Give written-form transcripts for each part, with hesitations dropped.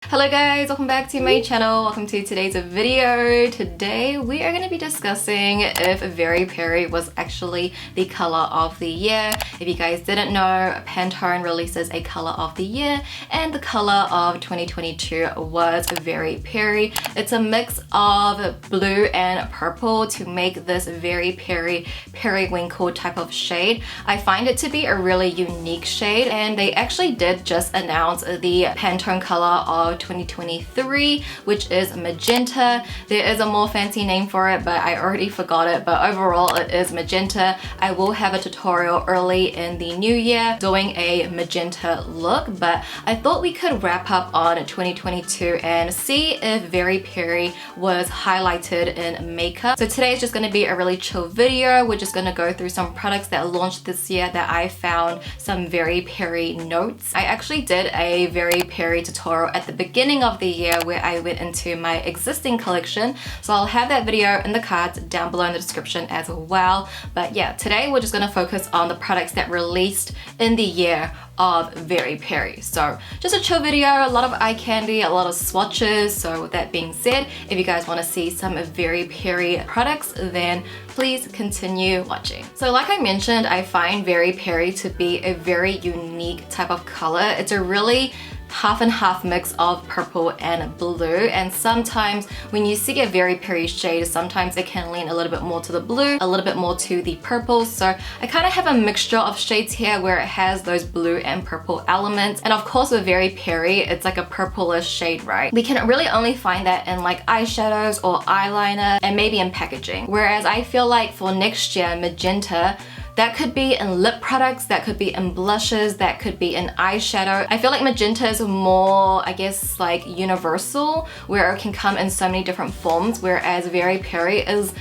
Hello guys, welcome back to my channel. Welcome to today's video. Today we are going to be discussing if Very Peri was actually the color of the year. If you guys didn't know, Pantone releases a color of the year and the color of 2022 was Very Peri. It's a mix of blue and purple to make this Very Peri periwinkle type of shade. I find it to be a really unique shade, and they actually did just announce the Pantone color of 2023, which is magenta. There is a more fancy name for it, but I already forgot it, but overall it is magenta. I will have a tutorial early in the new year doing a magenta look, but I thought we could wrap up on 2022 and see if Very Peri was highlighted in makeup. So today is just going to be a really chill video. We're just going to go through some products that launched this year that I found some Very Peri notes. I actually did a Very Peri tutorial at the beginning of the year where I went into my existing collection, so I'll have that video in the cards down below in the description as well. But yeah, today we're just going to focus on the products that released in the year of Very Peri. So just a chill video, a lot of eye candy, a lot of swatches. So with that being said, if you guys want to see some Very Peri products, then please continue watching. So like I mentioned, I find Very Peri to be a very unique type of color. It's a really half and half mix of purple and blue, and sometimes when you see a Very Peri shade, sometimes it can lean a little bit more to the blue, a little bit more to the purple. So I kind of have a mixture of shades here where it has those blue and purple elements, and of course with Very Peri it's like a purplish shade, right? We can really only find that in like eyeshadows or eyeliner and maybe in packaging, whereas I feel like for next year magenta, that could be in lip products, that could be in blushes, that could be in eyeshadow. I feel like magenta is more, I guess, like universal, where it can come in so many different forms, whereas Very Peri is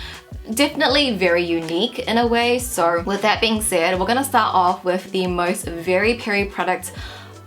definitely very unique in a way. So with that being said, we're gonna start off with the most Very Peri products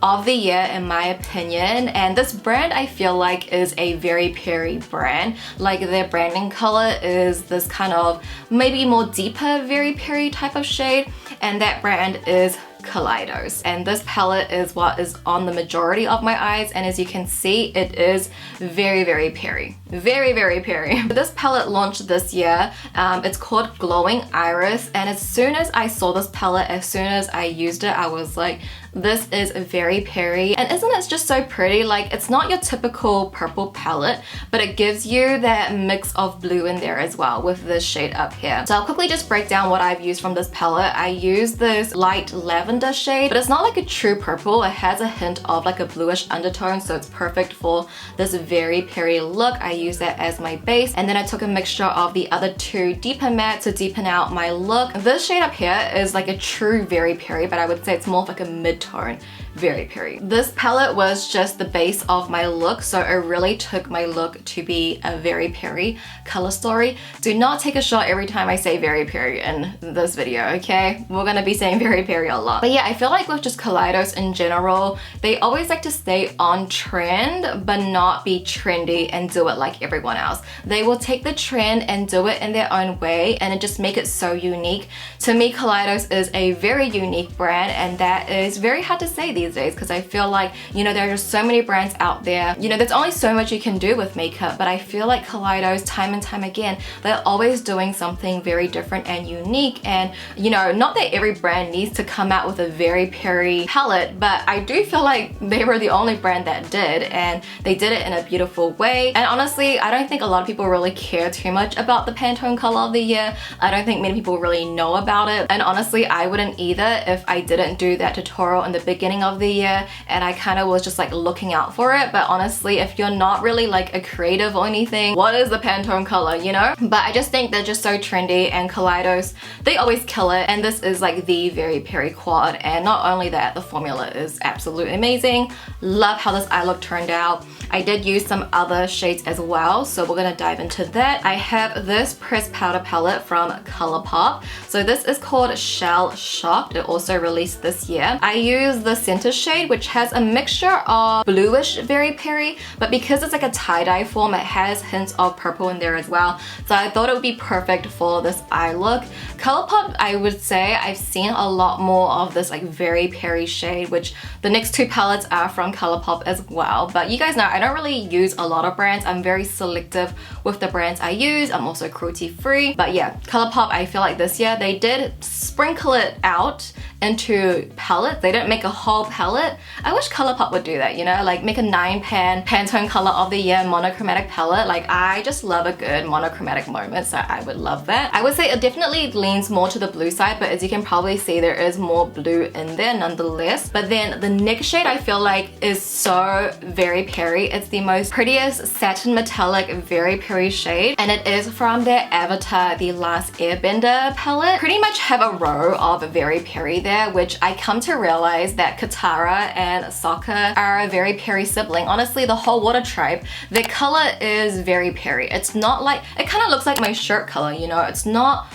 of the year in my opinion, and this brand I feel like is a Very Peri brand. Like their branding color is this kind of maybe more deeper Very Peri type of shade, and that brand is Kaleidos, and this palette is what is on the majority of my eyes, and as you can see it is very Peri, very Peri. This palette launched this year. It's called Glowing Iris, and as soon as I saw this palette, as soon as I used it, I was like, this is Very Peri. And isn't it just so pretty? Like, it's not your typical purple palette, but it gives you that mix of blue in there as well with this shade up here. So I'll quickly just break down what I've used from this palette. I use this light lavender shade, but it's not like a true purple. It has a hint of like a bluish undertone, so it's perfect for this Very Peri look. I use that as my base, and then I took a mixture of the other two deeper matte to deepen out my look. This shade up here is like a true Very Peri, but I would say it's more of like a mid-tone Very Peri. This palette was just the base of my look, so it really took my look to be a Very Peri color story. Do not take a shot every time I say Very Peri in this video, okay? We're gonna be saying Very Peri a lot. But yeah, I feel like with just Kaleidos in general, they always like to stay on trend but not be trendy and do it like everyone else. They will take the trend and do it in their own way, and it just make it so unique. To me, Kaleidos is a very unique brand, and that is very hard to say these days, because I feel like, you know, there are just so many brands out there. You know, there's only so much you can do with makeup, but I feel like Kaleidos, time and time again, they're always doing something very different and unique. And you know, not that every brand needs to come out with a Very Peri palette, but I do feel like they were the only brand that did, and they did it in a beautiful way. And honestly, I don't think a lot of people really care too much about the Pantone color of the year. I don't think many people really know about it, and honestly I wouldn't either if I didn't do that tutorial in the beginning of the year and I kind of was just like looking out for it. But honestly, if you're not really like a creative or anything, what is the Pantone color, you know? But I just think they're just so trendy, and Kaleidos, they always kill it, and this is like the Very Peri quad. And not only that, the formula is absolutely amazing. Love how this eye look turned out. I did use some other shades as well, so we're gonna dive into that. I have this pressed powder palette from Colourpop. So this is called Shell Shocked. It also released this year. I use the Center Magenta shade, which has a mixture of bluish Very Peri, but because it's like a tie-dye form, it has hints of purple in there as well. So I thought it would be perfect for this eye look. Colourpop, I would say I've seen a lot more of this like Very Peri shade, which the next two palettes are from Colourpop as well. But you guys know I don't really use a lot of brands. I'm very selective with the brands I use. I'm also cruelty free. But yeah, Colourpop, I feel like this year they did sprinkle it out into palettes. They didn't make a whole palette. I wish Colourpop would do that, you know, like make a 9-pan Pantone color of the year monochromatic palette. Like I just love a good monochromatic moment, so I would love that. I would say it definitely leans more to the blue side, but as you can probably see, there is more blue in there nonetheless. But then the next shade I feel like is so Very Peri. It's the most prettiest satin metallic Very Peri shade, and it is from their Avatar The Last Airbender palette. Pretty much have a row of Very Peri there, which I come to realize that Katara and Sokka are a Very Peri sibling. Honestly, the whole water tribe, their color is Very Peri. It's not like, it kind of looks like my shirt color, you know, it's not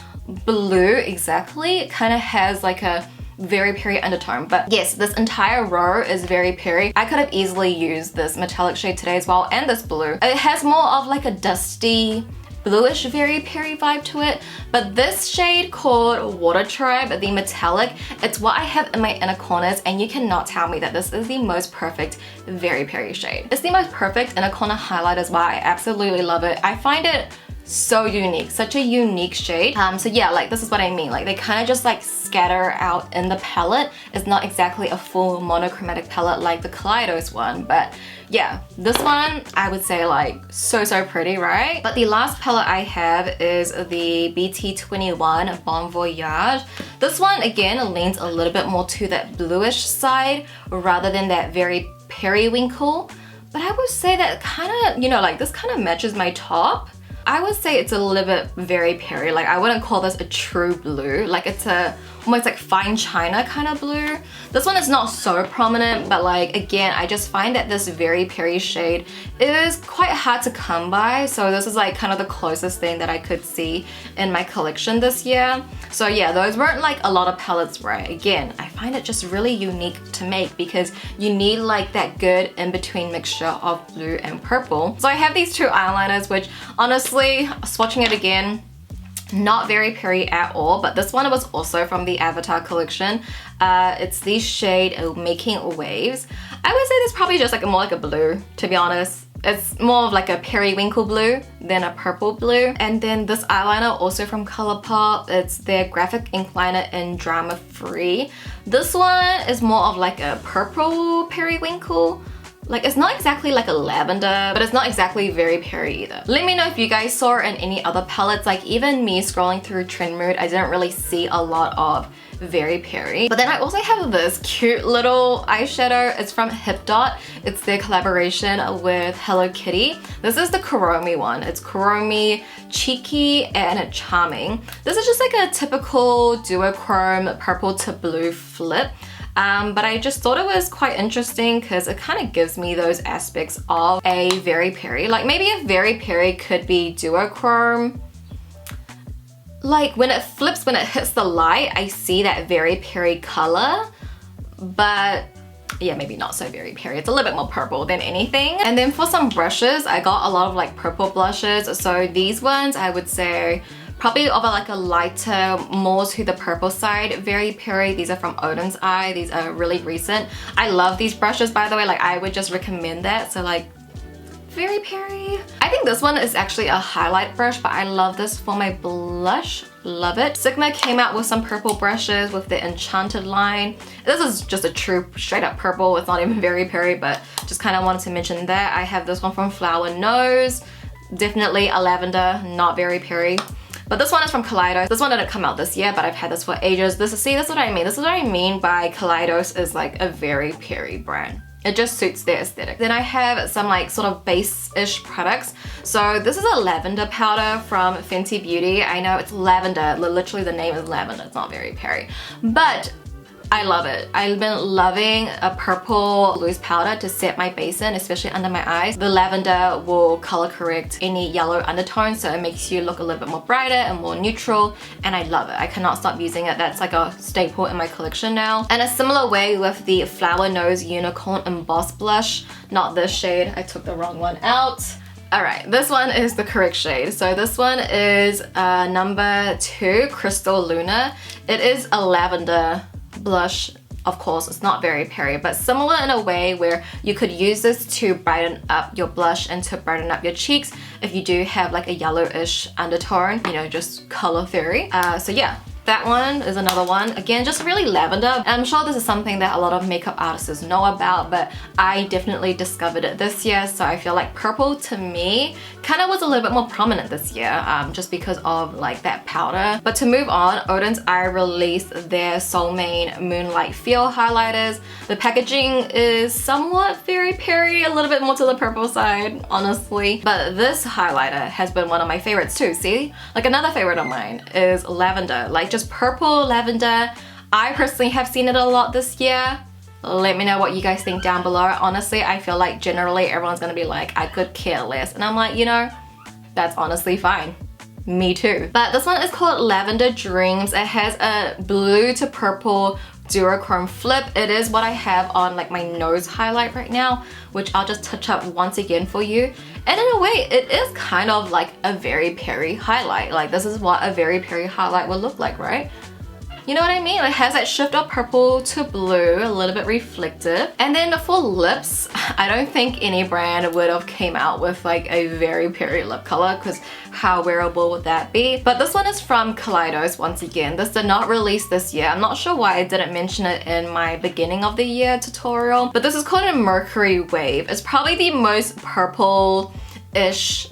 blue exactly. It kind of has like a Very Peri undertone. But yes, this entire row is Very Peri. I could have easily used this metallic shade today as well, and this blue. It has more of like a dusty bluish Very Peri vibe to it, but this shade called Water Tribe, the metallic, it's what I have in my inner corners, and you cannot tell me that this is the most perfect Very Peri shade. It's the most perfect inner corner highlight as well. I absolutely love it. I find it so unique, such a unique shade. So yeah, like this is what I mean, like they kind of just like scatter out in the palette. It's not exactly a full monochromatic palette like the Kaleidos one, but yeah, this one I would say like so pretty, right? But the last palette I have is the BT21 Bon Voyage. This one again leans a little bit more to that bluish side rather than that very periwinkle, but I would say that kind of, you know, like this kind of matches my top. I would say it's a little bit Very Peri. Like I wouldn't call this a true blue. Like it's a almost like fine china kind of blue. This one is not so prominent, but like again, I just find that this Very Peri shade is quite hard to come by. So this is like kind of the closest thing that I could see in my collection this year. So yeah, those weren't like a lot of palettes, right? Again, I find it just really unique to make because you need like that good in-between mixture of blue and purple. So I have these two eyeliners, which honestly, swatching it again, not Very Peri at all, but this one was also from the Avatar collection. It's the shade Making Waves. I would say this probably just like more like a blue, to be honest. It's more of like a periwinkle blue than a purple blue. And then this eyeliner also from Colourpop. It's their graphic ink liner in Drama Free. This one is more of like a purple periwinkle. Like it's not exactly like a lavender, but it's not exactly Very Peri either. Let me know if you guys saw in any other palettes. Like even me scrolling through Trend Mood, I didn't really see a lot of Very Peri. But then I also have this cute little eyeshadow. It's from Hip Dot. It's their collaboration with Hello Kitty. This is the Kuromi one. It's Kuromi, Cheeky, and Charming. This is just like a typical duochrome purple to blue flip. But I just thought it was quite interesting because it kind of gives me those aspects of a Very Peri. Like maybe a Very Peri could be duochrome. Like when it flips, when it hits the light, I see that Very Peri color, but yeah, maybe not so Very Peri. It's a little bit more purple than anything. And then for some brushes, I got a lot of like purple blushes. So these ones I would say probably of like a lighter, more to the purple side Very Peri. These are from Odin's Eye. These are really recent. I love these brushes, by the way. Like I would just recommend that. So like Very Peri. I think this one is actually a highlight brush, but I love this for my blush. Love it. Sigma came out with some purple brushes with the Enchanted line. This is just a true straight up purple. It's not even Very Peri, but just kind of wanted to mention that. I have this one from Flower Nose. Definitely a lavender, not Very Peri. But this one is from Kaleidos. This one didn't come out this year, but I've had this for ages. This is what I mean. This is what I mean by Kaleidos is like a Very Peri brand. It just suits their aesthetic. Then I have some like sort of base-ish products. So this is a lavender powder from Fenty Beauty. I know it's lavender. Literally the name is lavender. It's not Very Peri. But I love it. I've been loving a purple loose powder to set my base in, especially under my eyes. The lavender will color correct any yellow undertones, so it makes you look a little bit more brighter and more neutral, and I love it. I cannot stop using it. That's like a staple in my collection now. And a similar way with the Flower Nose Unicorn Embossed Blush. Not this shade, I took the wrong one out. Alright, this one is the correct shade. So this one is number 2, Crystal Luna. It is a lavender blush. Of course, it's not very Peri, but similar in a way where you could use this to brighten up your blush and to brighten up your cheeks if you do have like a yellowish undertone, you know, just color theory. So yeah. That one is another one. Again, just really lavender. And I'm sure this is something that a lot of makeup artists know about, but I definitely discovered it this year. So I feel like purple to me kind of was a little bit more prominent this year, just because of like that powder. But to move on, Oden's Eye released their Soul Mane Moonlight Feel highlighters. The packaging is somewhat very Peri, a little bit more to the purple side, honestly. But this highlighter has been one of my favorites too, see? Like another favorite of mine is lavender, like just purple lavender. I personally have seen it a lot this year. Let me know what you guys think down below. Honestly, I feel like generally everyone's gonna be like, I could care less. And I'm like, you know, that's honestly fine. Me too. But this one is called Lavender Dreams. It has a blue to purple duochrome flip. It is what I have on like my nose highlight right now, which I'll just touch up once again for you. And in a way, it is kind of like a very Peri highlight. Like this is what a very Peri highlight would look like, right? You know what I mean? It has that shift of purple to blue, a little bit reflective. And then for lips, I don't think any brand would have came out with like a very Peri lip color, because how wearable would that be? But this one is from Kaleidos once again. This did not release this year. I'm not sure why I didn't mention it in my beginning of the year tutorial, but this is called a Mercury Wave. It's probably the most purple-ish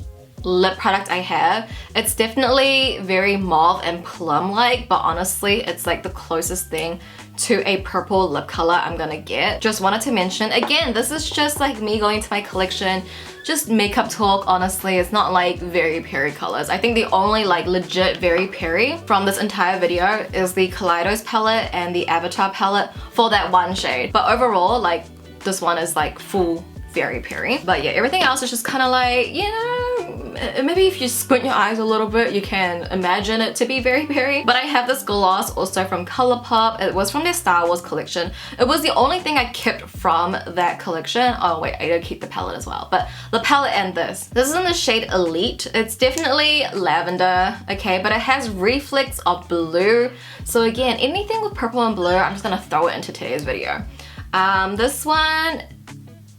lip product I have. It's definitely very mauve and plum-like, but honestly, it's like the closest thing to a purple lip color I'm gonna get. Just wanted to mention, again, this is just like me going to my collection, just makeup talk, honestly. It's not like very Peri colors. I think the only like legit very Peri from this entire video is the Kaleidos palette and the Avatar palette for that one shade. But overall, like this one is like full very Peri. But yeah, everything else is just kind of like, you know, maybe if you squint your eyes a little bit, you can imagine it to be very Peri. But I have this gloss also from Colourpop. It was from their Star Wars collection. It was the only thing I kept from that collection. Oh wait, I did keep the palette as well. But the palette and this. This is in the shade Elite. It's definitely lavender, okay, but it has reflex of blue. So again, anything with purple and blue, I'm just gonna throw it into today's video. This one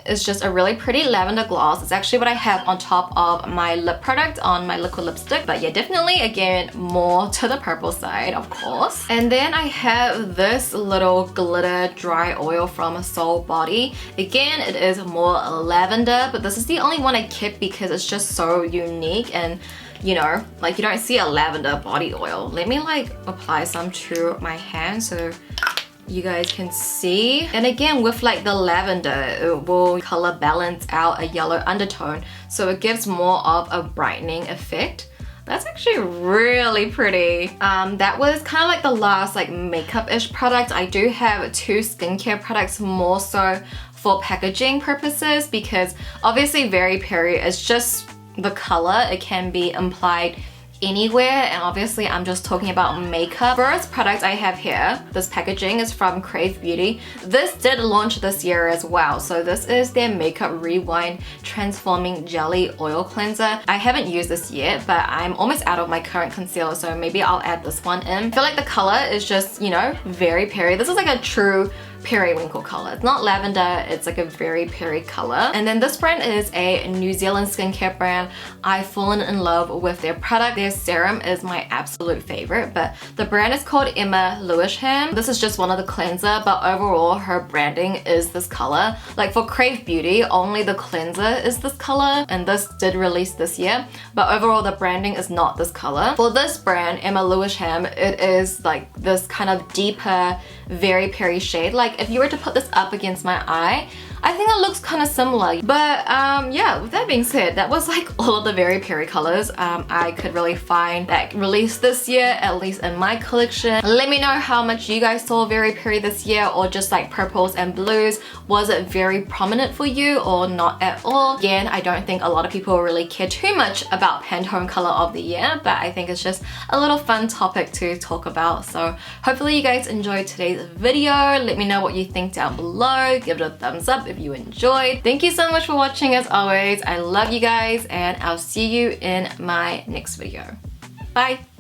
is just a really pretty lavender gloss. It's actually what I have on top of my lip product on my liquid lipstick. But yeah, definitely, again, more to the purple side, of course. And then I have this little glitter dry oil from Soul Body. Again, it is more lavender, but this is the only one I kept because it's just so unique, and you know, like you don't see a lavender body oil. Let me like apply some to my hand so you guys can see. And again, with like the lavender, it will color balance out a yellow undertone, so it gives more of a brightening effect. That's actually really pretty. That was kind of like the last like makeup-ish product. I do have 2 skincare products more so for packaging purposes, because obviously very Peri is just the color. It can be implied anywhere, and obviously I'm just talking about makeup. First product I have here, this packaging is from Crave Beauty. This did launch this year as well. So this is their Makeup Rewind Transforming Jelly Oil Cleanser. I haven't used this yet, but I'm almost out of my current concealer, so maybe I'll add this one in. I feel like the color is just, you know, very Peri. This is like a true periwinkle color. It's not lavender, it's like a very Peri color. And then this brand is a New Zealand skincare brand. I've fallen in love with their product. Their serum is my absolute favorite, but the brand is called Emma Lewisham. This is just one of the cleanser, but overall her branding is this color. Like for Crave Beauty, only the cleanser is this color, and this did release this year, but overall the branding is not this color. For this brand, Emma Lewisham, it is like this kind of deeper, very Peri shade. Like if you were to put this up against my eye, I think it looks kind of similar. But yeah, with that being said, that was like all of the Very Peri colors I could really find that released this year, at least in my collection. Let me know how much you guys saw Very Peri this year, or just like purples and blues. Was it very prominent for you or not at all? Again, I don't think a lot of people really care too much about Pantone color of the year, but I think it's just a little fun topic to talk about. So hopefully you guys enjoyed today's video. Let me know what you think down below. Give it a thumbs up if you enjoyed. Thank you so much for watching as always. I love you guys, and I'll see you in my next video. Bye!